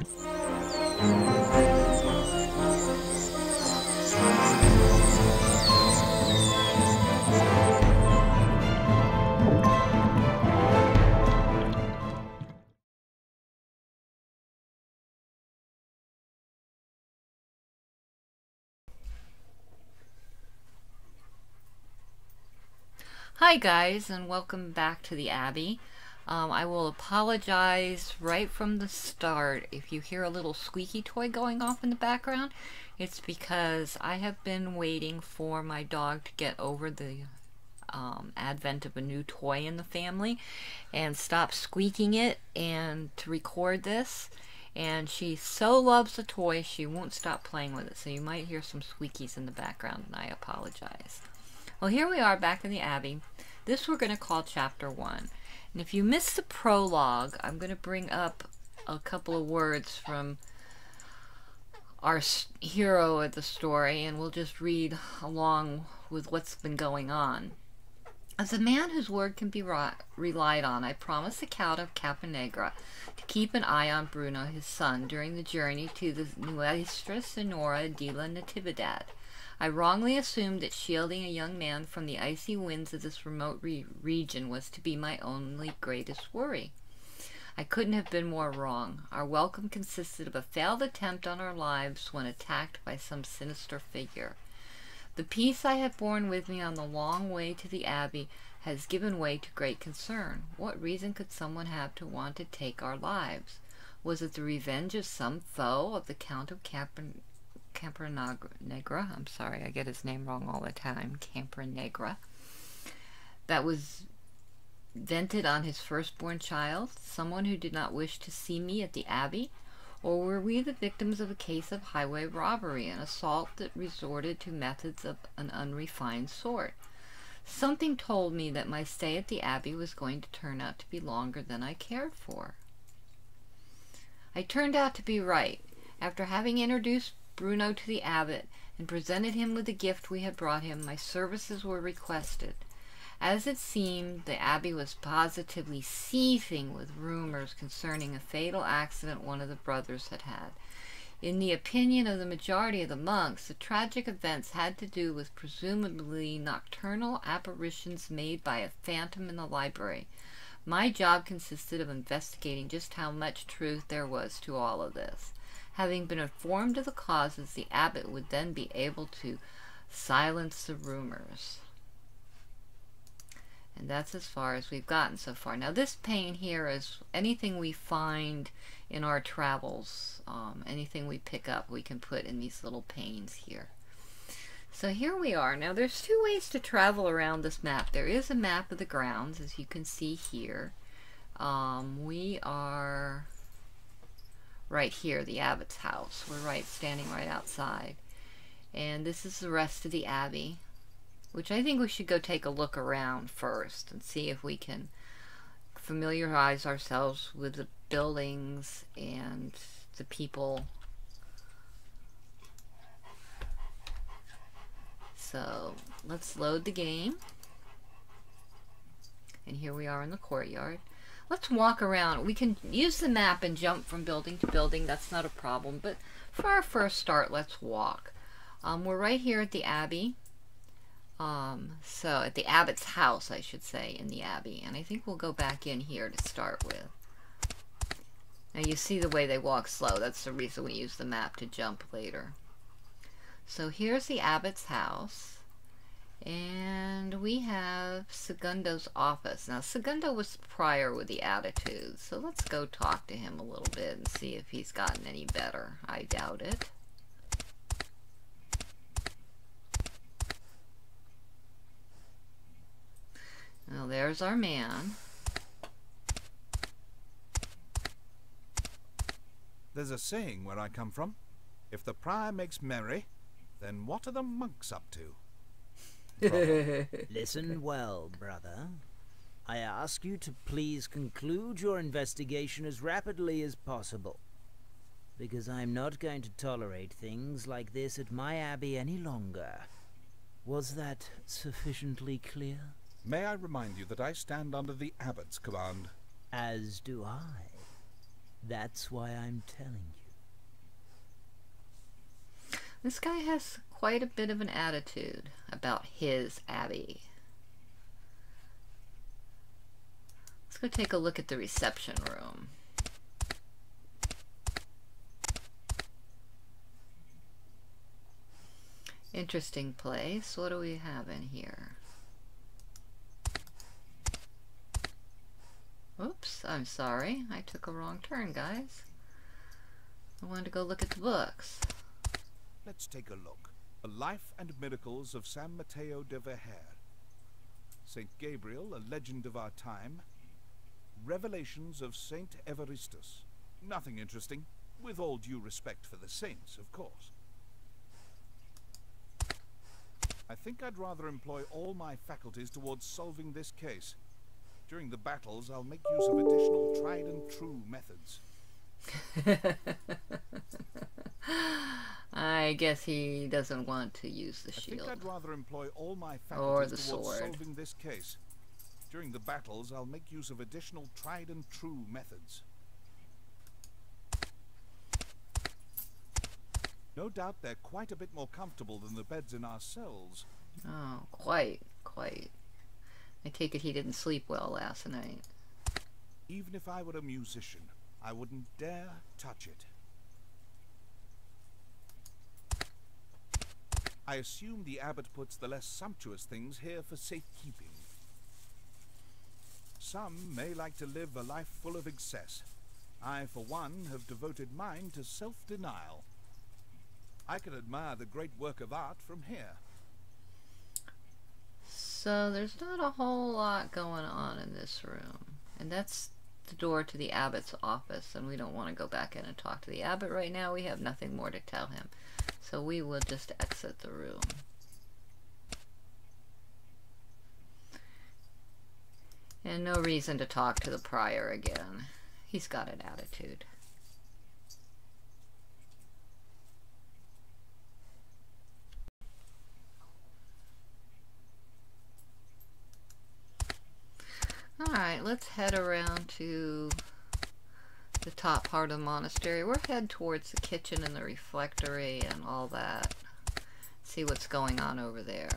Hi guys, and welcome back to the Abbey. I will apologize right from the start if you hear a little squeaky toy going off in the background. It's because I have been waiting for my dog to get over the advent of a new toy in the family and stop squeaking it and to record this. And she so loves the toy she won't stop playing with it, so you might hear some squeakies in the background, and I apologize. Well, here we are back in the Abbey. This we're going to call Chapter 1. And if you missed the prologue, I'm going to bring up a couple of words from our hero of the story, and we'll just read along with what's been going on. As a man whose word can be relied on, I promised the Count of Capranegra to keep an eye on Bruno, his son, during the journey to the Nuestra Senora de la Natividad. I wrongly assumed that shielding a young man from the icy winds of this remote region was to be my only greatest worry. I couldn't have been more wrong. Our welcome consisted of a failed attempt on our lives when attacked by some sinister figure. The peace I have borne with me on the long way to the Abbey has given way to great concern. What reason could someone have to want to take our lives? Was it the revenge of some foe of the Count of Capranegra, I'm sorry, I get his name wrong all the time, Capranegra, that was vented on his firstborn child, someone who did not wish to see me at the Abbey? Or were we the victims of a case of highway robbery, an assault that resorted to methods of an unrefined sort? Something told me that my stay at the Abbey was going to turn out to be longer than I cared for. I turned out to be right. After having introduced Bruno to the abbot and presented him with the gift we had brought him, my services were requested. As it seemed, the abbey was positively seething with rumors concerning a fatal accident one of the brothers had had. In the opinion of the majority of the monks, the tragic events had to do with presumably nocturnal apparitions made by a phantom in the library. My job consisted of investigating just how much truth there was to all of this. Having been informed of the causes, the abbot would then be able to silence the rumors. And that's as far as we've gotten so far. Now this pane here is anything we find in our travels, anything we pick up we can put in these little panes here. So here we are. Now there's two ways to travel around this map. There is a map of the grounds, as you can see here. We are right here, the abbot's house. We're standing right outside. And this is the rest of the Abbey, which I think we should go take a look around first and see if we can familiarize ourselves with the buildings and the people. So let's load the game. And here we are in the courtyard. Let's walk around. We can use the map and jump from building to building. That's not a problem. But for our first start, let's walk. We're right here at the Abbey. So at the abbot's house, I should say, in the Abbey. And I think we'll go back in here to start with. Now you see the way they walk slow. That's the reason we use the map to jump later. So here's the abbot's house. And we have Segundo's office. Now, Segundo was the prior with the attitude, so let's go talk to him a little bit and see if he's gotten any better. I doubt it. Now, there's our man. There's a saying where I come from. If the prior makes merry, then what are the monks up to? Listen well, brother. I ask you to please conclude your investigation as rapidly as possible, because I'm not going to tolerate things like this at my abbey any longer. Was that sufficiently clear? May I remind you that I stand under the abbot's command? As do I. That's why I'm telling you. This guy has quite a bit of an attitude about his Abbey. Let's go take a look at the reception room. Interesting place. What do we have in here? Oops, I'm sorry. I took a wrong turn, guys. I wanted to go look at the books. Let's take a look. The Life and Miracles of San Mateo de Vejer. Saint Gabriel, a legend of our time. Revelations of Saint Evaristus. Nothing interesting, with all due respect for the saints, of course. I think I'd rather employ all my faculties towards solving this case. During the battles, I'll make use of additional tried and true methods. I guess he doesn't want to use the shield. I think I'd rather employ all my or the faculties towards sword. solving this case. During the battles, I'll make use of additional tried and true methods. No doubt they're quite a bit more comfortable than the beds in our cells. Oh, quite. I take it he didn't sleep well last night. Even if I were a musician, I wouldn't dare touch it. I assume the abbot puts the less sumptuous things here for safekeeping. Some may like to live a life full of excess. I, for one, have devoted mine to self-denial. I can admire the great work of art from here. So there's not a whole lot going on in this room. And that's the door to the abbot's office, and we don't want to go back in and talk to the abbot right now. We have nothing more to tell him. So we will just exit the room. And no reason to talk to the prior again. He's got an attitude. Alright, let's head around to the top part of the monastery. We're headed towards the kitchen and the refectory and all that. See what's going on over there.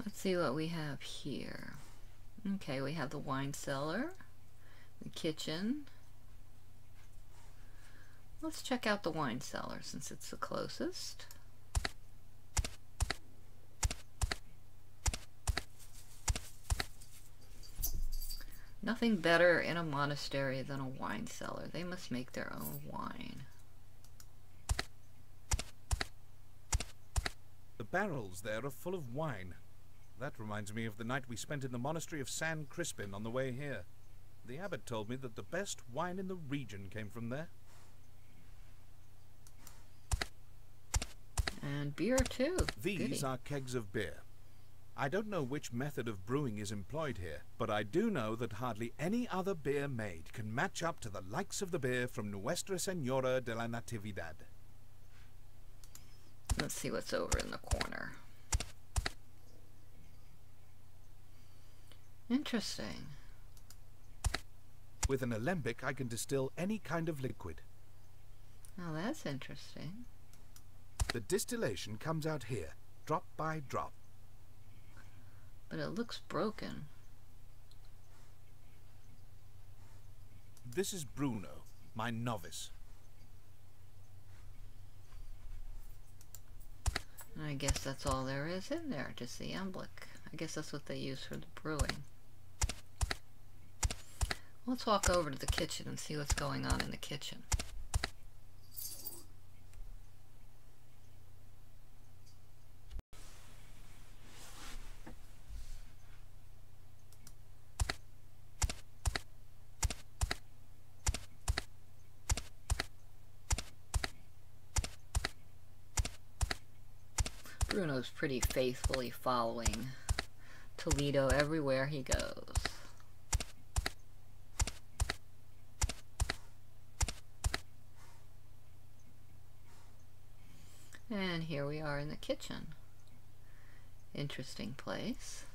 Let's see what we have here. Okay, we have the wine cellar, the kitchen. Let's check out the wine cellar since it's the closest. Nothing better in a monastery than a wine cellar. They must make their own wine. The barrels there are full of wine. That reminds me of the night we spent in the monastery of San Crispin on the way here. The abbot told me that the best wine in the region came from there. And beer too. These Goody. are kegs of beer. I don't know which method of brewing is employed here, but I do know that hardly any other beer made can match up to the likes of the beer from Nuestra Senora de la Natividad. Let's see what's over in the corner. Interesting. With an alembic, I can distill any kind of liquid. Oh, that's interesting. The distillation comes out here, drop by drop. But it looks broken. This is Bruno, my novice. I guess that's all there is in there, just the emblic. I guess that's what they use for the brewing. Let's walk over to the kitchen and see what's going on in the kitchen. Bruno's pretty faithfully following Toledo everywhere he goes. And here we are in the kitchen. Interesting place.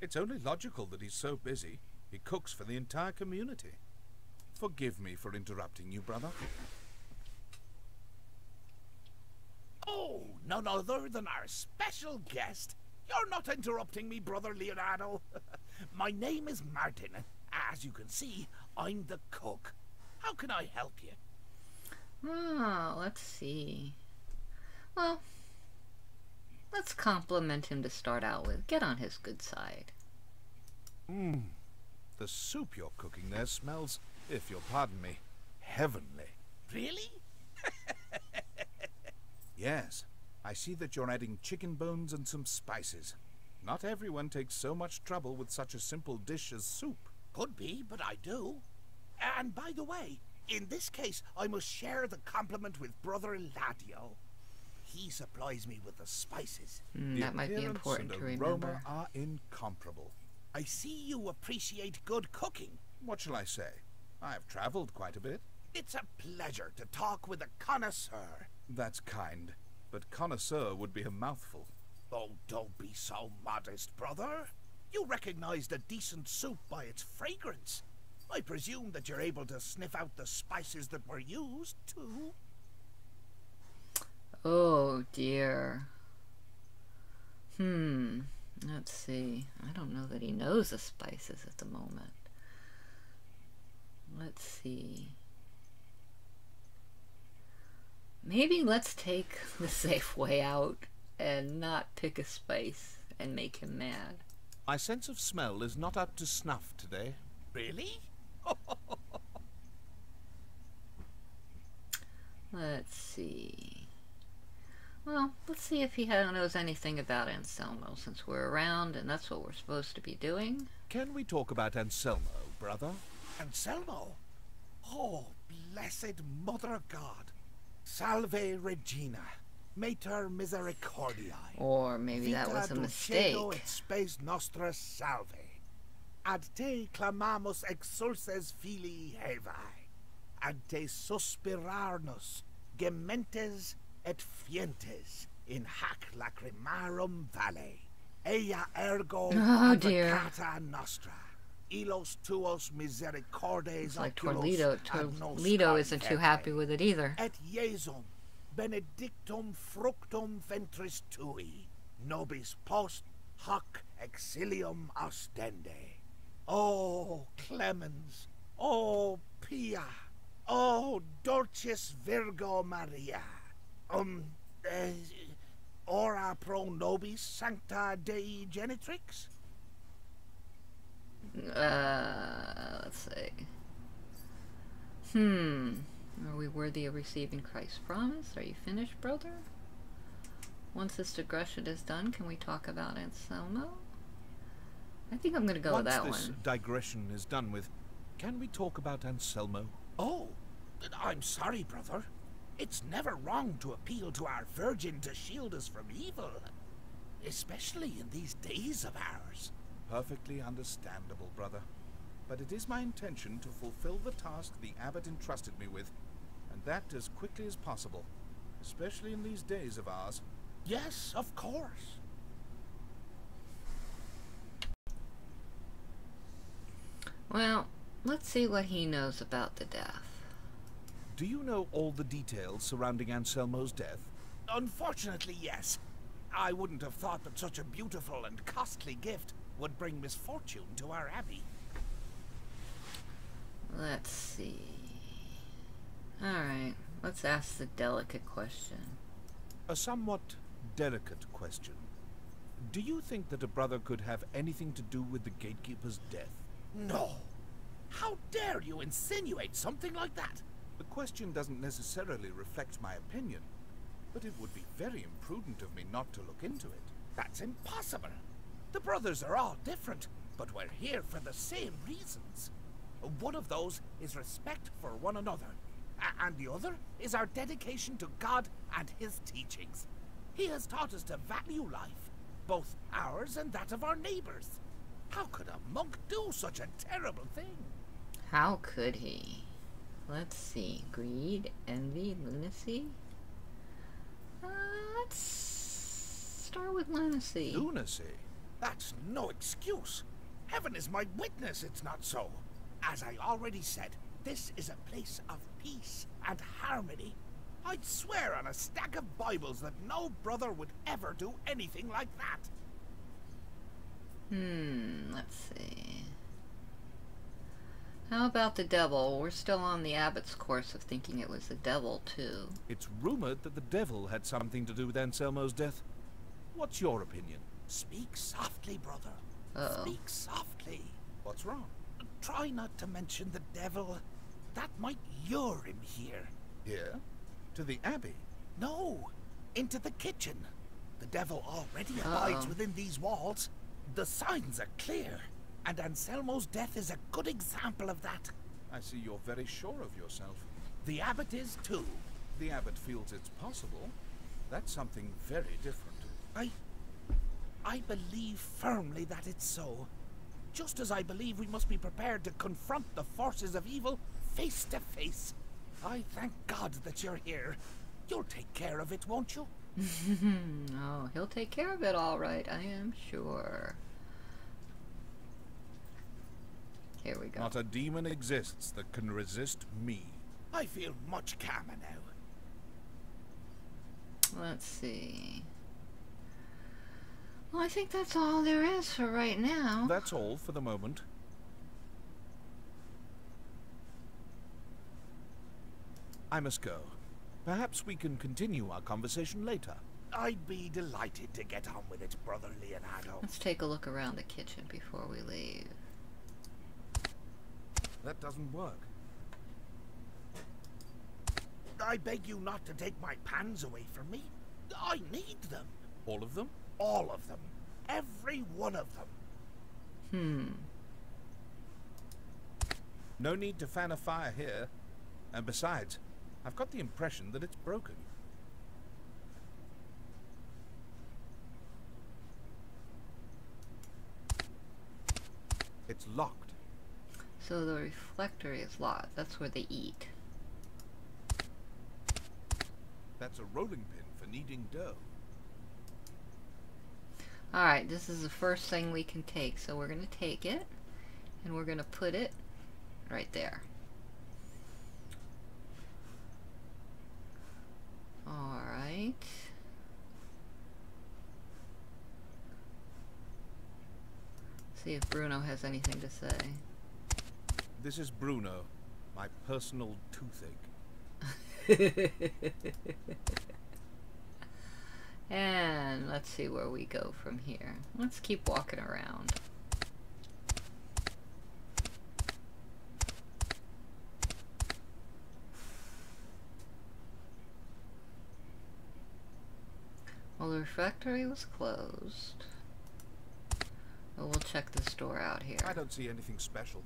It's only logical that he's so busy. He cooks for the entire community. Forgive me for interrupting you, brother. Oh, none other than our special guest. You're not interrupting me, Brother Leonardo. My name is Martin. As you can see, I'm the cook. How can I help you? Oh, let's see. Well, let's compliment him to start out with. Get on his good side. The soup you're cooking there smells, if you'll pardon me, heavenly. Really? Yes, I see that you're adding chicken bones and some spices. Not everyone takes so much trouble with such a simple dish as soup. Could be, but I do. And by the way, in this case, I must share the compliment with Brother Eladio. He supplies me with the spices. That might be important to remember. Aroma are incomparable. I see you appreciate good cooking. What shall I say? I've traveled quite a bit. It's a pleasure to talk with a connoisseur. That's kind, but connoisseur would be a mouthful. Oh, don't be so modest, brother. You recognized a decent soup by its fragrance. I presume that you're able to sniff out the spices that were used, too. Oh, dear. Let's see. I don't know that he knows the spices at the moment. Let's see. Maybe let's take the safe way out and not pick a spice and make him mad. My sense of smell is not up to snuff today. Really? Let's see. Well, let's see if he knows anything about Anselmo, since we're around and that's what we're supposed to be doing. Can we talk about Anselmo, brother? Anselmo? Oh, blessed Mother of God. Salve Regina, Mater Misericordiae. Or maybe that was a mistake. Vita et spes nostra salve. Ad te clamamus exsulses filii Hevae. Ad te suspirarnos, gementes et fientes, in hac lacrimarum vale. Ea ergo advocata nostra. Ilos tuos misericordes It's like oculos Toledo isn't too happy with it either. Et Iesum benedictum fructum ventris tui, nobis post hoc exilium ostende. O clemens, O pia, O dulcis Virgo Maria, ora pro nobis sancta Dei genitrix? Let's see. Are we worthy of receiving Christ's promise? Are you finished, brother? Once this digression is done, can we talk about Anselmo? I think I'm going to go with that one. Once this digression is done with, can we talk about Anselmo? Oh, I'm sorry, brother. It's never wrong to appeal to our Virgin to shield us from evil, especially in these days of ours. Perfectly understandable, brother. But it is my intention to fulfill the task the abbot entrusted me with, and that as quickly as possible, especially in these days of ours. Yes, of course. Well, let's see what he knows about the death. Do you know all the details surrounding Anselmo's death? Unfortunately, yes. I wouldn't have thought that such a beautiful and costly gift would bring misfortune to our abbey. Let's see. Alright, let's ask the delicate question. A somewhat delicate question. Do you think that a brother could have anything to do with the gatekeeper's death? No. How dare you insinuate something like that? The question doesn't necessarily reflect my opinion, but it would be very imprudent of me not to look into it. That's impossible. The brothers are all different, but we're here for the same reasons. One of those is respect for one another, And the other is our dedication to God and his teachings. He has taught us to value life, both ours and that of our neighbors. How could a monk do such a terrible thing? How could he? Let's see. Greed, envy, lunacy. Let's start with lunacy. Lunacy? That's no excuse. Heaven is my witness it's not so. As I already said, this is a place of peace and harmony. I'd swear on a stack of Bibles that no brother would ever do anything like that. Let's see. How about the devil? We're still on the abbot's course of thinking it was the devil, too. It's rumored that the devil had something to do with Anselmo's death. What's your opinion? Speak softly, brother. Uh-oh. Speak softly. What's wrong? Try not to mention the devil. That might lure him here. Here? To the Abbey? No, into the kitchen. The devil already abides within these walls. The signs are clear, and Anselmo's death is a good example of that. I see you're very sure of yourself. The abbot is too. The abbot feels it's possible. That's something very different. I believe firmly that it's so. Just as I believe we must be prepared to confront the forces of evil face to face. I thank God that you're here. You'll take care of it, won't you? Oh, he'll take care of it all right, I am sure. Here we go. Not a demon exists that can resist me. I feel much calmer now. Let's see. Well, I think that's all there is for right now. That's all for the moment. I must go. Perhaps we can continue our conversation later. I'd be delighted to get on with it, Brother Leonardo. Let's take a look around the kitchen before we leave. That doesn't work. I beg you not to take my pans away from me. I need them. All of them? All of them. Every one of them. No need to fan a fire here. And besides, I've got the impression that it's broken. It's locked. So the reflector is locked. That's where they eat. That's a rolling pin for kneading dough. Alright, this is the first thing we can take. So we're going to take it, and we're going to put it right there. Alright. See if Bruno has anything to say. This is Bruno, my personal toothache. And let's see where we go from here. Let's keep walking around. Well, the refectory was closed. Well, we'll check this door out here. I don't see anything special.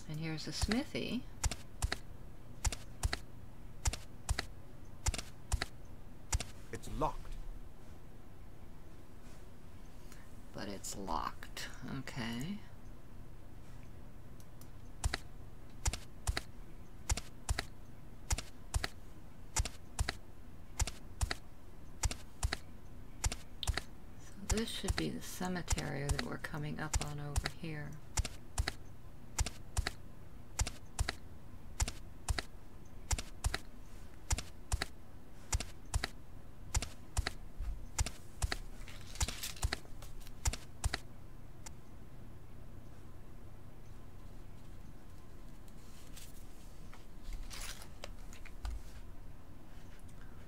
And here's the smithy. It's locked. But it's locked. Okay. So this should be the cemetery that we're coming up on over here.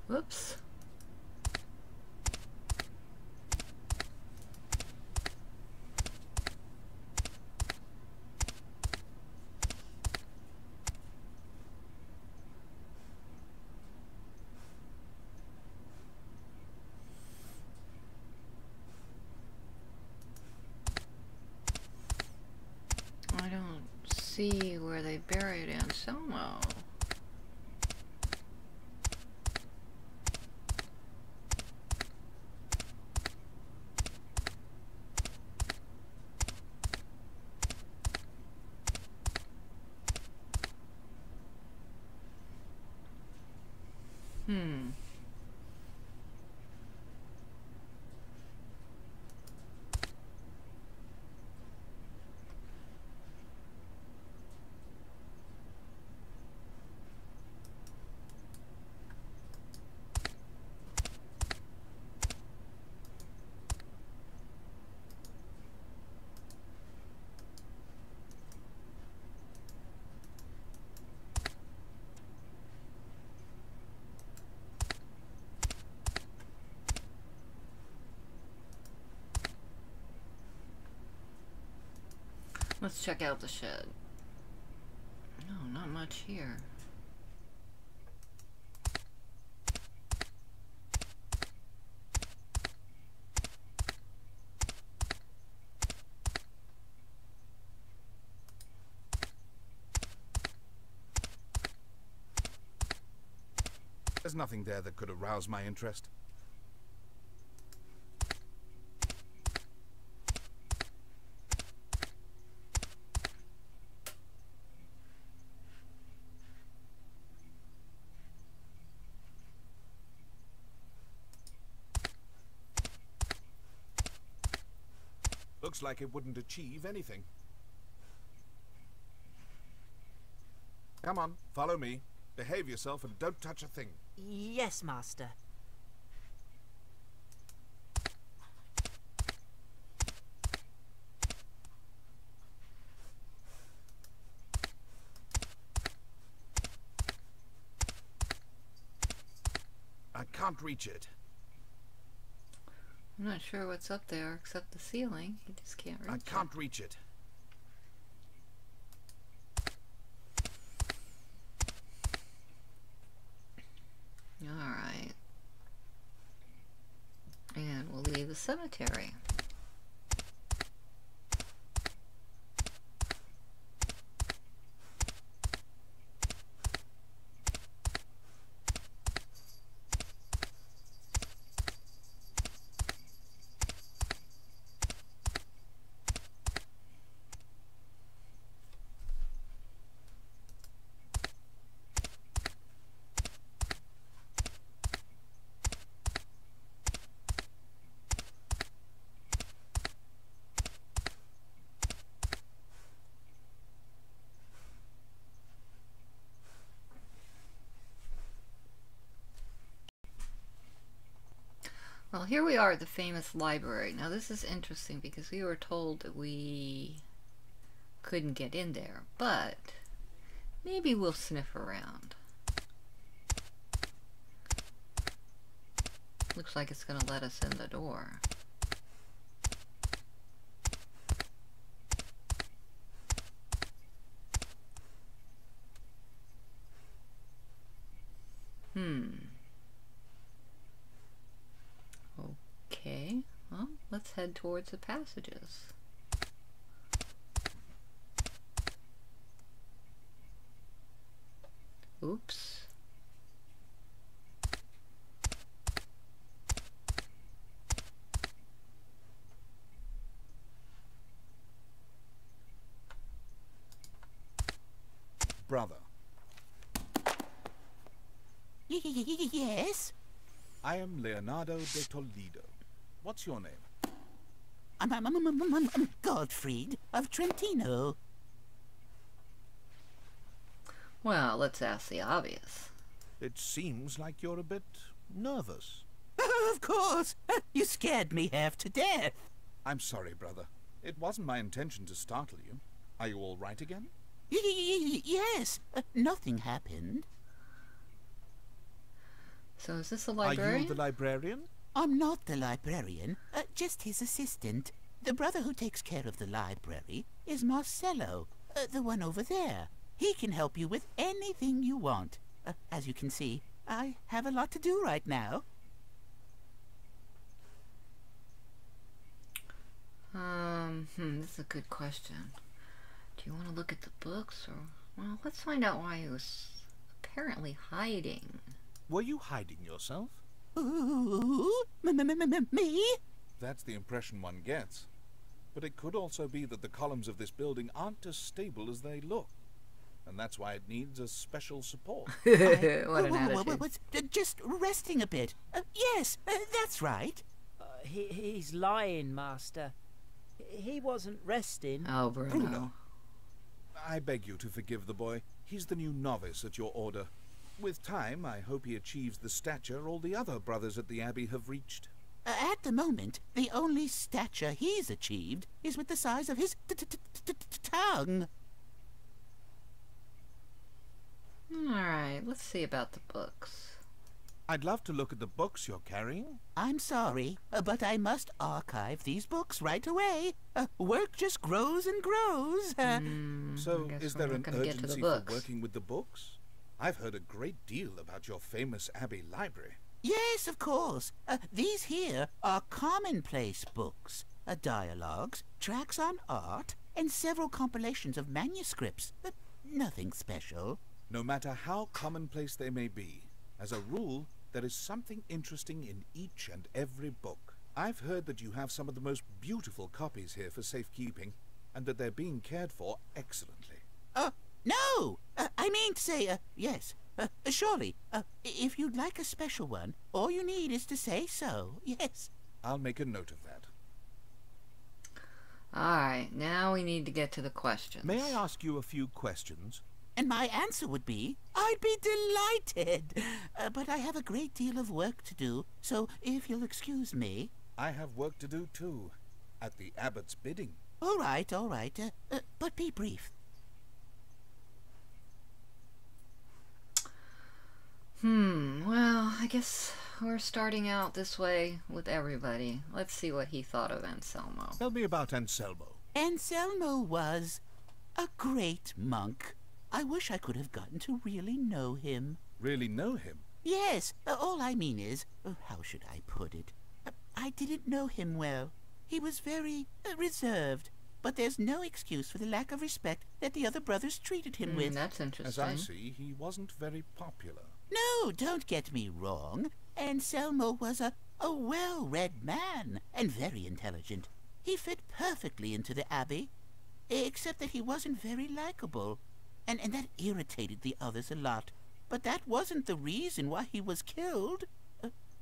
Whoops. see where they buried Anselmo. Let's check out the shed. No, not much here. There's nothing there that could arouse my interest. Looks like it wouldn't achieve anything. Come on, follow me. Behave yourself and don't touch a thing. Yes, Master. I can't reach it. I'm not sure what's up there except the ceiling. You just can't reach it. I can't reach it. Alright. And we'll leave the cemetery. Well, here we are at the famous library. Now this is interesting because we were told that we couldn't get in there, but maybe we'll sniff around. Looks like it's going to let us in the door. Okay, well, let's head towards the passages. Oops. Brother. Yes? I am Leonardo de Toledo. What's your name? I'm Godfried of Trentino. Well, let's ask the obvious. It seems like you're a bit nervous. Of course. You scared me half to death. I'm sorry, brother. It wasn't my intention to startle you. Are you all right again? Yes. Nothing happened. So is this a Are librarian? you the librarian? I'm not the librarian, just his assistant. The brother who takes care of the library is Marcello, the one over there. He can help you with anything you want. As you can see, I have a lot to do right now. This is a good question. Do Do you want to look at the books, or... Well, let's find out why he was apparently hiding. Were you hiding yourself? Ooh, me? That's the impression one gets. But it could also be that the columns of this building aren't as stable as they look. And that's why it needs a special support. What an attitude. Just resting a bit. Yes, that's right. He's lying, Master. He wasn't resting. Oh, Bruno. Bruno. I beg you to forgive the boy. He's the new novice at your order. With time, I hope he achieves the stature all the other brothers at the Abbey have reached. At the moment, the only stature he's achieved is with the size of his tongue. Alright, let's see about the books. I'd love to look at the books you're carrying. I'm sorry, but I must archive these books right away. Work just grows and grows. So, I guess is we're there not an gonna get to the urgency for books. working with the books? I've heard a great deal about your famous Abbey library. Yes, of course. These here are commonplace books. Dialogues, tracks on art, and several compilations of manuscripts. Nothing special. No matter how commonplace they may be, as a rule, there is something interesting in each and every book. I've heard that you have some of the most beautiful copies here for safekeeping, and that they're being cared for excellently. No! I mean to say, yes. Surely, if you'd like a special one, all you need is to say so, yes. I'll make a note of that. Alright, now we need to get to the questions. May I ask you a few questions? And my answer would be, I'd be delighted. But I have a great deal of work to do, so if you'll excuse me... I have work to do too, at the abbot's bidding. All right, but be brief. Well, I guess we're starting out this way with everybody. Let's see what he thought of Anselmo. Tell me about Anselmo. Anselmo was a great monk. I wish I could have gotten to really know him. Really know him? Yes, all I mean is, how should I put it? I didn't know him well. He was very reserved, but there's no excuse for the lack of respect that the other brothers treated him with. That's As interesting. I see, he wasn't very popular. No, don't get me wrong. Anselmo was a well-read man and very intelligent. He fit perfectly into the Abbey, except that he wasn't very likable, and that irritated the others a lot. But that wasn't the reason why he was killed,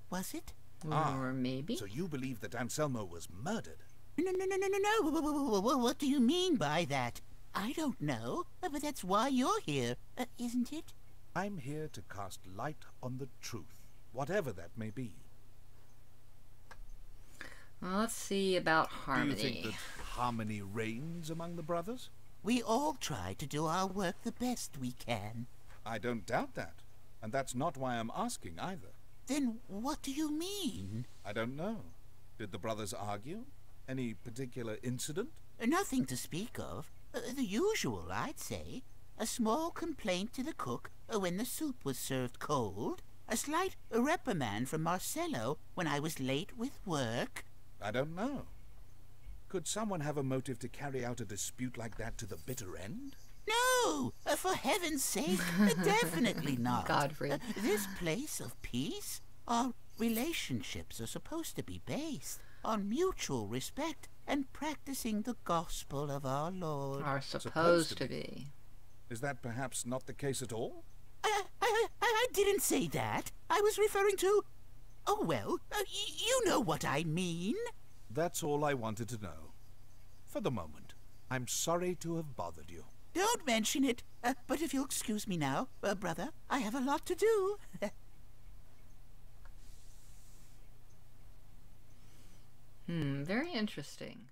was it? Or maybe? So you believe that Anselmo was murdered? No. What do you mean by that? I don't know, but that's why you're here, isn't it? I'm here to cast light on the truth, whatever that may be. Well, let's see about harmony. Do you think that harmony reigns among the brothers? We all try to do our work the best we can. I don't doubt that. And that's not why I'm asking either. Then what do you mean? I don't know. Did the brothers argue? Any particular incident? Nothing to speak of. The usual, I'd say. A small complaint to the cook when the soup was served cold. A slight reprimand from Marcello when I was late with work. I don't know. Could someone have a motive to carry out a dispute like that to the bitter end? No! For heaven's sake, definitely not. Godfrey. This place of peace, our relationships are supposed to be based on mutual respect and practicing the gospel of our Lord. Are supposed to be. Is that perhaps not the case at all? I didn't say that. I was referring to... Oh, well, you know what I mean. That's all I wanted to know. For the moment, I'm sorry to have bothered you. Don't mention it. But if you'll excuse me now, brother, I have a lot to do. Very interesting.